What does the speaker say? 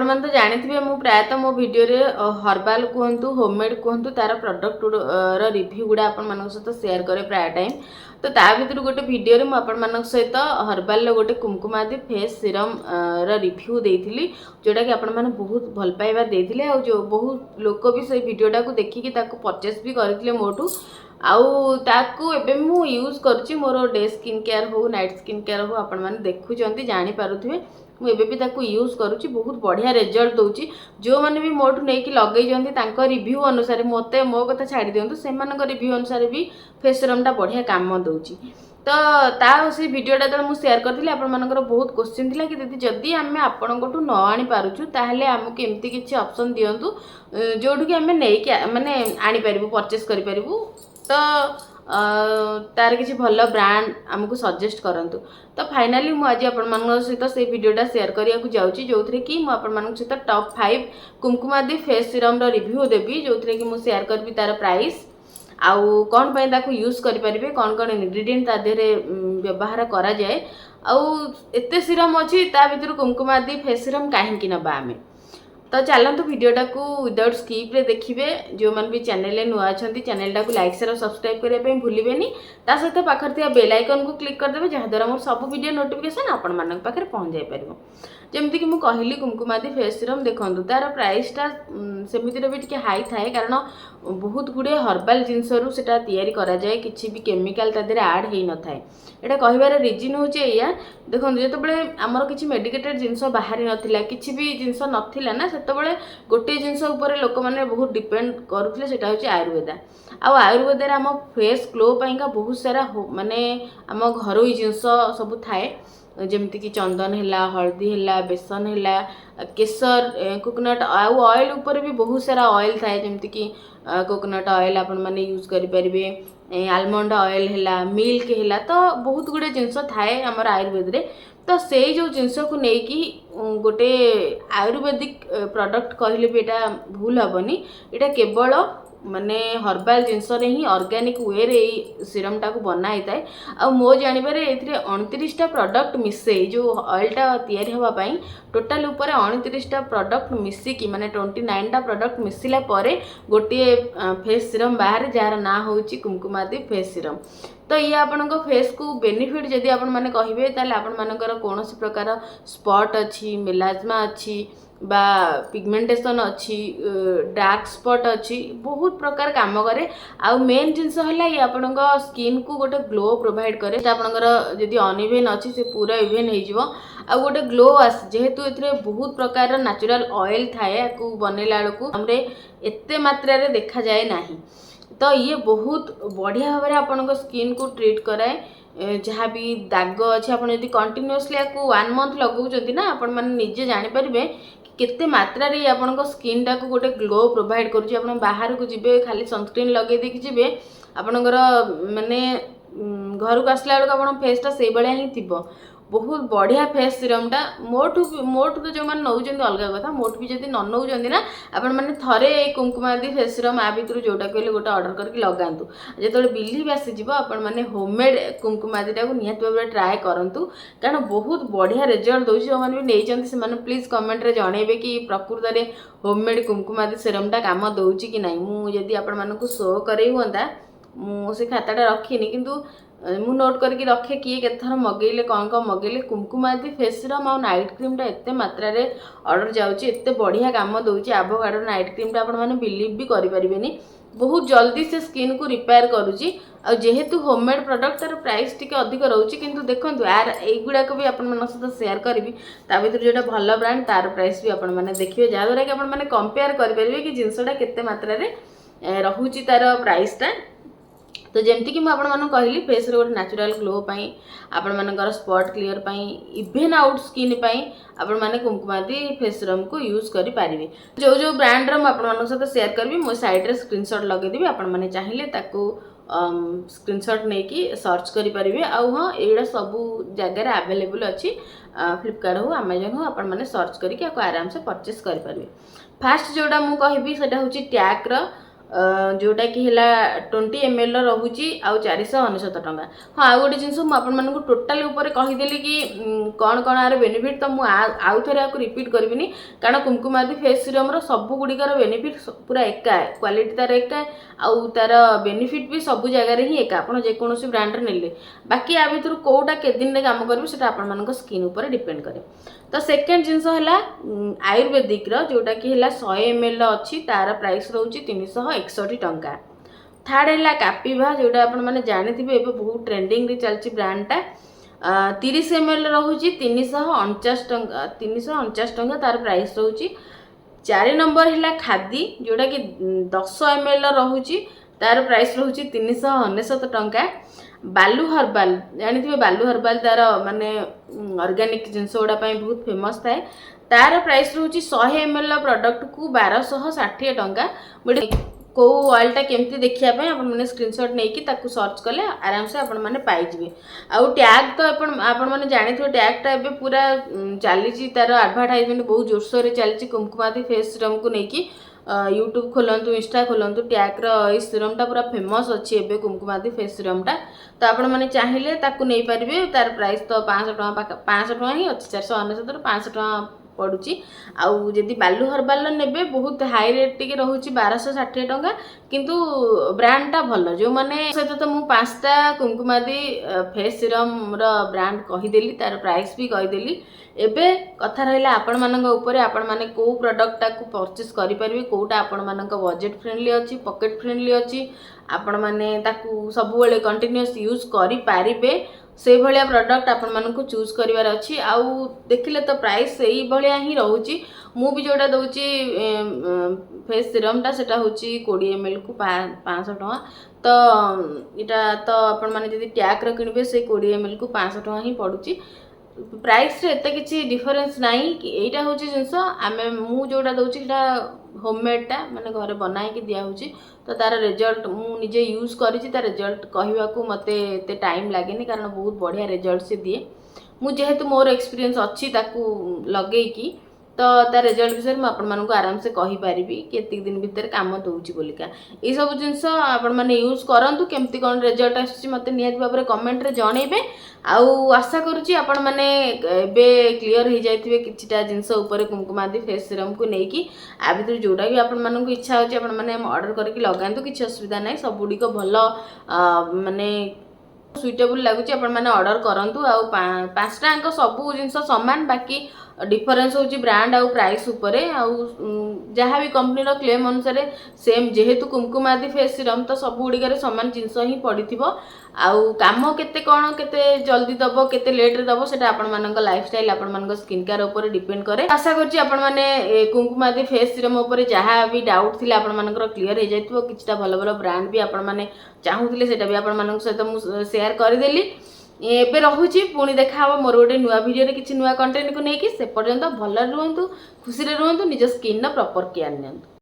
आपण तो जानी मु प्रायतः मो वीडियो रे हर्बाल कहतु होममेड कहतु तार प्रोडक्ट रिव्यू गुड़ा आपण सहित शेयर करे प्राय टाइम। तो ता भर गोटे वीडियो रे आपण सहित हर्बाल गोटे कुमकुमादी फेस सीरम रिव्यू देइथिली जोटा कि आपण माने बहुत भल पाइबा देइथिले आ जो बहुत लोक भी से वीडियोटा को देखिकी ताको परचेस भी करथिले मोटू आउ ताकू एबे मु यूज करछि मोर डे स्किन केयर हो नाइट स्किन केयर हो आपण माने देखुचंती जानि पारुथिबे मु एबे भी ताकू यूज करूची बहुत बढ़िया रिजल्ट दउची। जो माने भी मोटू नै कि लगै जंती तांको रिव्यू अनुसार मते मो कथा छाडी दियंतु सेमानक रिव्यू अनुसार भी फेस सीरमटा बढ़िया काम दउची। तो ता से वीडियोटा तो मुझे शेयर करथिले आपण मानकर बहुत क्वेश्चन थिला कि दीदी जदि आमे आपनकोटू न आनी पारुछु ताहले हमकु एमती किछि ऑप्शन दियंतु जोडू कि आमे नै कि माने आनी परिबु परचेस करि परिबु। तो तार किसी भल ब्रांड आमको सजेस्ट करंतु। तो फाइनाली मु आज आपण मान सहित से वीडियोटा शेयर करिया को जाउची जो थरे कि मु आपण मान सहित टॉप 5 कुमकुमादी फेस सीरम रो रिव्यू देबी जो थरे कि मु शेयर करबी तार प्राइस आउ कौन पाई ताको यूज करि परिबे कौन कौन इंग्रेडिएंट ता देरे व्यवहार करा जाए आउ एते सीरम अछि ता भीतर कुमकुमादी फेस सीरम काहे कि नबा आमे। तो चलतु वीडियोटा को विदाउट स्किप रे देखिए जो मन भी चैनल नुआ अच्छा चैनलटा को लाइक शेयर और सब्सक्राइब करने भूलें ता सहित पाखे बेल आइकन को क्लिक करदे जहाँद्वारा मोर सब वीडियो नोटिफिकेशन आपण मान पाखे पहुँच जाई परिबो। जमती कि मु कहली कुमकुमादी फेस सीरम देखंतु तार प्राइसटा सेमितिर भी टिके हाई थाए कारण बहुत गुड़े हर्बाल जिनसरू सेटा तैयारी करा जाए किछि भी केमिकल ता देरे ऐड हेई न थाए। एटा कहिबार रीजन होचे या देखंतु जेते बळे हमर किछि मेडिकेटेड जिंस बाहरी नथिला किछि भी जिंस नथिला ना सेते बळे गोटे जिंस ऊपर लोक माने बहुत डिपेंड करूथले सेटा होचे आयुर्वेदा आ आयुर्वेदा रे हम फेस ग्लो पाइका बहुत सारा माने हम घरोई जिंस सब थाए जमती कि चंदन है हल्दी है बेसन है केसर कोकोनट ऑयल ऊपर भी बहुत सारा ऑयल थाए जमती कि कोकोनट ऑयल आपण माने यूज करि परिबे आलमंड ऑयल है मिल्क है तो बहुत गुड़े जिनस थाए आमर आयुर्वेद रे। तो से जो जिनस को लेकिन गोटे आयुर्वेदिक प्रोडक्ट कहले भी एटा भूल हेबनी एटा केवल माने हर्बाल जिनस रे ही ऑर्गेनिक वे रे सीरमटा को बनाई थाए आ मो जानिबारे एथिरे 29टा प्रोडक्ट मिसे जो ऑयलटा तयारी हवा पई टोटल ऊपर 29टा प्रोडक्ट मिसी की माने 29टा प्रोडक्ट मिसिला परे गोटे फेस सीरम बाहर जार ना होची कुमकुमादी फेस सीरम। तो ये आपण फेस को बेनिफिट जदि आपण माने कहिबे ताले आपण मानकर कोनोसी प्रकार स्पॉट अच्छी मेलाजमा अच्छी बा पिगमेंटेशन अच्छी डार्क स्पॉट अच्छी बहुत प्रकार काम करे आ मेन जिनस है ये आपण स्किन को गोटे ग्लो प्रोवाइड करे आपणकर जदि अनइवेन अच्छी से पूरा इवेन हो आ गोटे ग्लो आस जेहेतु एथिरे बहुत प्रकार नेचुरल ऑयल थाए को बनैला बेलू हमरे एते मात्रा रे देखा जाए नाही। तो ये बहुत बढ़िया भाव में आपण स्किन को ट्रीट कराए जहाँ भी दाग अच्छे आप कंटिन्यूअसली आपको 1 मंथ लगाउछंती ना आपण माने निजे जानि परिबे केते मात्रा रे आपण स्किन टा को गोटे ग्लो प्रोवाइड करूची। आपण बाहर को जिबे खाली सनस्क्रीन लगे देकी जिबे आपणकर माने घर को आसला बेलू आपण फेसटा से बळिया ही थिबो बहुत बढ़िया फेस सीरमटा मोठू तो जो मैंने नौकरी अलग कथा मोठ भी जब न नौकरी ना आपण मैंने थरे कुमकुमादी फेस सीरम आ भितर जोटा कहले गोटे ऑर्डर करके लगातु जो बिलीव आसीज आपण मैंने होममेड कुमकुमादीटा को निहत भाव ट्राए करूँ कारण बहुत बढ़िया रिजल्ट दूसरी जो मैंने भी नहीं प्लीज कमेंट रे जनइबे कि प्रकृत में होममेड कुमकुमादी सीरमटा काम दूची कि नहीं। मुझे आपण मानक शो करे हुआ मुझे खाताटा रखीनी किंतु मु नोट करके रखे किए केथर मगेले कौन कौन मगेले कुमकुमादी फेस सीरम आ नाइट क्रीमटा एते मात्रा रे ऑर्डर जाउची एते बढ़िया काम दउची एवोकाडो नाइट क्रीमटा आपण माने बिलीव भी करि परिबेनी बहुत जल्दी से स्किन को रिपेयर करूची आ जेहेतु होममेड प्रोडक्ट तार प्राइस टिके अधिक रहउची किंतु देखंतु यार एगुडा को भी आपण मन सहित शेयर करबी ता भीतर जोटा भल ब्रांड तार प्राइस भी आपण माने देखिबे जा द्वारा कि आपण माने कंपेयर करि परिबे कि जिंसटा केते मात्रा रे रहउची तार प्राइसटा। तो जमती कि मुझे कहली फेस रे गोटे नेचुरल ग्लो पाई आपण मानकर स्पॉट क्लियर पाई इवेन आउट स्किन पाई आपण माने कुमकुमादी फेस सीरम को यूज करि पारिबे। जो जो ब्रांड रो आपण मानक साथ शेयर करबी मो साइड रे स्क्रीनशॉट लगे देबी आपण माने चाहिए ताको स्क्रीनशॉट नहीं कि सर्च करि पारिबे आ हां एडा सब जगह रे अवेलेबल अछि फ्लिपकार्ट हो अमेजन हो आपण माने सर्च करिके आराम से परचेस करि पारिबे। फास्ट जोडा मु कहबी सेटा होची टैग रो जोटा कि है 20 ml रोचे आउ 499 टंका। हाँ आउ गोटे जिनस मुझे टोटाल उपर कहीदेली कि कौन कौन यार बेनिफिट तो मुझे आउ थे आपको रिपीट करी कारण कुमकुमादी फेस सीरम सब गुड़िकर बेनिफिट पूरा एका है क्वालिटी तार एका है आउ तार बेनिफिट भी सब जगह ही एका आप जेकोसी ब्रांड ने बाकी आ भर कौटा के दिन काम करेंगे आप स्किन उपर डिपेंड करे। तो सेकेंड जिनस है आयुर्वेदिक जोटा कि 100 ml अच्छी तार प्राइस रोचे 361 टंका। थर्ड है कापिवा जोटा आप जानी बहुत ट्रेंडिंग रे चलती ब्रांडटा 30 ml रोचे 349 टंका 349 टंका तार प्राइस रोचे। 4 नंबर है खादी जोटा कि 10 ml रोचे तार प्राइस रोचे 399 टंका। बालू हर्बाल जानी बालू हर्बाल तार माने ऑर्गेनिक जिनस गुड़ा बहुत फेमस थाए तार प्राइस रोचे 100 ml प्रोडक्ट को 1260 टंका। कौ ऑयलटा केमती देखापी आपने स्क्रीनशॉट नहीं सर्च कले आराम से आपण मैंने पाइबे। आउ टैग तो आपण जानी टैगटा एवं पूरा चली तार एडभर्टाइजमेंट बहुत जोरसोर चली कुमकुमादी फेस सीरम को लेकिन यूट्यूब खोलतु इंस्टा खोलतु टैग्र सीरमटा पूरा फेमस अच्छी एवं कुमकुमादी फेस सीरमटा तो आपण मैंने चाहिए नहीं पारे तार प्राइस तो 500 टଙ୍କା 500 टଙ୍କା ही अच्छी 499 500 टଙ୍କା पड़ुची। आउ जदि बालू हर्बाल ने बहुत हाई रेट टी रोचे 1260 टଙ୍କା किंतु ब्रांडटा भल जो मैंने सहित तो मुझे 5टा कुमकुमादी फेस सीरम ब्रांड कहीदेली तार प्राइस भी कहीदेली। एबे कथा रहा आपण मानक ऊपर आपण माने को प्रोडक्टा को परचेस करि परिबे कोटा आपण मानक बजेट फ्रेंडली अच्छी पॉकेट फ्रेंडली अच्छी आपण माने ताकू सब बेले कंटिन्यूअस यूज करि पारिबे से भलिया प्रोडक्ट आपण मानक चूज करिवार अच्छी। आउ देखिले तो प्राइस सही भलिया ही रहउची। मु भी जोटा दउची फेस सीरमटा सेटा होची 20 ml को 500 टଙ୍କା तो इटा तो आपण माने जदि टैग र किनबे से 20 ml को 500 टଙ୍କା ही पड़ुची। प्राइस रे एते किछि डिफरेंस नाही कि एटा होची जिंस आमे मु जोटा दउची एटा होममेडटा माने घरे बनाई कि दिया होची तो तार रिजल्ट मु निजे यूज करिछि तार रिजल्ट कहवा को मते एते टाइम लागेनी कारण बहुत बढ़िया रिजल्ट से दिए। मु जेहेतु मोर एक्सपीरियंस अच्छी ताकू लगे कि तो तार रिजल्ट विषय में आपण मानक आराम से कहि पारिबी कि एतिक दिन भीतर काम दउची बोलिका ए सब जिंस आपण माने यूज करंतु केमती कोन रिजल्ट आछि मते नियत भाबरे कमेंट रे जणैबे। आउ आशा करूची आपण माने एबे क्लियर हो जाइथिबे किछिटा जिंस ऊपर कुमकुमादी फेस सीरम को नेकी आ भीतर जोडा भी आपण मानक इच्छा होची आपण माने ऑर्डर करके लगांतु किछि असुविधा नाही सब गुडी को भलो माने सुइटेबल लागुची आपण माने ऑर्डर करंतु। आउ 5टा अंक सब जिंस समान बाकी डिफरेंस होची ब्रांड आउ प्राइस उपरे आउ जहाँ भी कंपनी रो क्लेम अनुसार सेम जेहेतु कुमकुमादी फेस सीरम तो सब गुड़िकर सामान जिनस ही पड़िथिबो आउ काम केते कोन केते जल्दी दबो केते लेट रे दबो सेटा आपण मानक लाइफस्टाइल आपण मानक स्किन केयर ऊपर डिपेंड करे। आशा करछि आपण माने कुमकुमादी फेस सीरम ऊपर जहाँ भी डाउट थिले आपण मानक क्लियर हो जाइथिबो किछटा भलो भलो ब्रांड भी आपण माने चाहूथिले सेटा भी आपण मानक सहित मु शेयर कर देली। एबे रहुची पुणी देखा मोर गोटे नुआ वीडियो रे किछि नुआ कंटेंट को लेकिन से पर्यंत भल रुहंतु खुशी रे रुहंतु निज स्किन प्रॉपर केयर नियंतु।